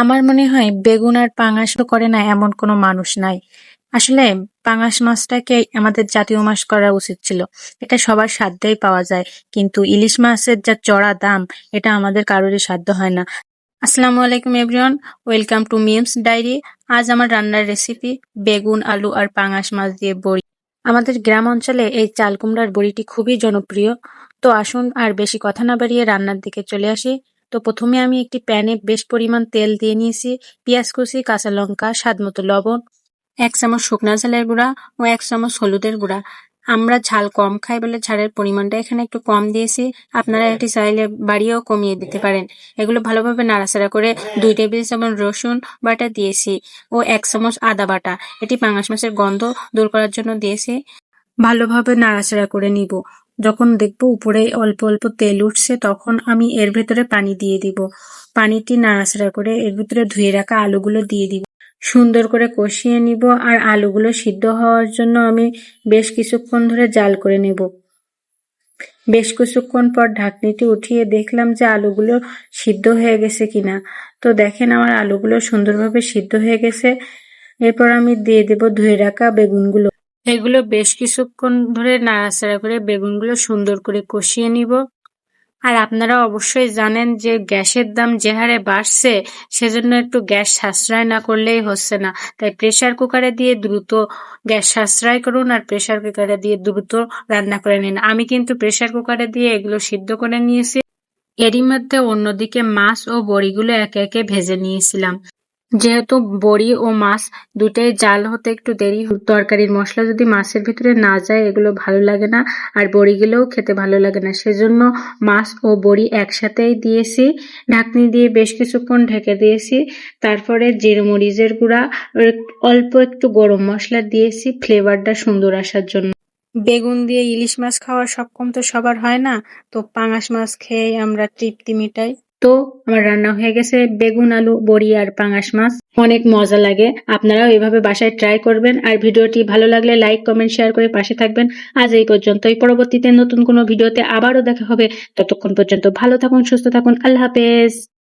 আমার মনে হয় বেগুন আর পাঙাশ তো করে না এমন কোনো মানুষ নাই। আসলে পাঙাশ মাছটাকে আমাদের জাতীয় মাছ করা উচিত ছিল। এটা সবার সাধ্যেই পাওয়া যায়, কিন্তু ইলিশ মাছের যা চড়া দাম, এটা আমাদের কারোরই সাধ্য হয় না। আসসালামু আলাইকুম everyone, welcome to Mim's diary. আজ আমার রান্নার রেসিপি বেগুন, আলু আর পাঙাশ মাছ দিয়ে বড়ি। আমাদের গ্রাম অঞ্চলে এই চাল কুমড়ার বড়িটি খুবই জনপ্রিয়। তো আসুন আর বেশি কথা না বাড়িয়ে রান্নার দিকে চলে আসি। তো প্রথমে আমি একটি প্যানে বেশ পরিমাণ তেল দিয়ে নিয়েছি, পেঁয়াজ কুচি, কাঁচা লঙ্কা, স্বাদ মতো লবণ, ১ চামচ শুকনা ঝালের গুঁড়া ও ১ চামচ হলুদের গুঁড়া। আমরা ঝাল কম খাই বলে ঝালের পরিমাণটা এখানে একটু কম দিয়েছি। আপনারা এটি চাইলে বাড়িয়েও কমিয়ে দিতে পারেন। এগুলো ভালোভাবে নাড়াচাড়া করে ২ টেবিল চামচ রসুন বাটা দিয়েছি ও ১ চামচ আদা বাটা। এটি পাঙাশ মাছের গন্ধ দূর করার জন্য দিয়েছি। ভালোভাবে নাড়াচাড়া করে নিব। যখন দেখব উপরে অল্প অল্প তেল উঠছে, তখন আমি এর ভেতরে পানি দিয়ে দিব। পানিটি নাড়াচাড়া করে এর ভিতরে ধুয়ে রাখা আলুগুলো দিয়ে দিব। সুন্দর করে কষিয়ে নিব। আর আলুগুলো সিদ্ধ হওয়ার জন্য আমি বেশ কিছুক্ষণ ধরে জাল করে নেব। বেশ কিছুক্ষণ পর ঢাকনিটি উঠিয়ে দেখলাম যে আলুগুলো সিদ্ধ হয়ে গেছে কিনা। তো দেখেন আমার আলুগুলো সুন্দরভাবে সিদ্ধ হয়ে গেছে। এরপর আমি দিয়ে দেব ধুয়ে রাখা বেগুনগুলো। এগুলো বেশ কিছুক্ষণ ধরে নাড়াচাড়া করে বেগুনগুলো সুন্দর করে কষিয়ে নিব। আর আপনারা অবশ্যই জানেন যে গ্যাসের দাম যে হারে বাড়ছে, সেজন্য একটু গ্যাস সাশ্রয় না করলেই হচ্ছে না। তাই প্রেসার কুকারে দিয়ে দ্রুত গ্যাস সাশ্রয় করুন আর প্রেসার কুকারে দিয়ে দ্রুত রান্না করে নিন। আমি কিন্তু প্রেসার কুকারে দিয়ে এগুলো সিদ্ধ করে নিয়েছি। এরই মধ্যে অন্যদিকে মাছ ও বড়িগুলো একে একে ভেজে নিয়েছিলাম। যেহেতু বড়ি ও মাছ দুটোই জাল হতে একটু দেরি, তরকারির মশলা যদি মাছের ভিতরে না যায় এগুলো ভালো লাগে না, আর বড়িগুলোও খেতে ভালো লাগে না। সেজন্য মাছ ও বড়ি একসাথেই দিয়েছি। ঢাকনি দিয়ে বেশ কিছুক্ষণ ঢেকে দিয়েছি। তারপরে জিরে মরিচের গুঁড়া আর অল্প একটু গরম মশলা দিয়েছি ফ্লেভারটা সুন্দর আসার জন্য। বেগুন দিয়ে ইলিশ মাছ খাওয়ার সক্ষম তো সবার হয় না, তো পাঙাশ মাছ খেয়ে আমরা তৃপ্তি মিটাই। তো আমার রান্না হয়ে গেছে বেগুন, আলু, বড়ি আর পাঙাশ মাছ। অনেক মজা লাগে। আপনারাও এভাবে বাসায় ট্রাই করবেন। আর ভিডিওটি ভালো লাগলে লাইক, কমেন্ট, শেয়ার করে পাশে থাকবেন। আজ এই পর্যন্তই। পরবর্তীতে নতুন কোনো ভিডিওতে আবারও দেখা হবে। ততক্ষণ পর্যন্ত ভালো থাকুন, সুস্থ থাকুন। আল্লাহ হাফেজ।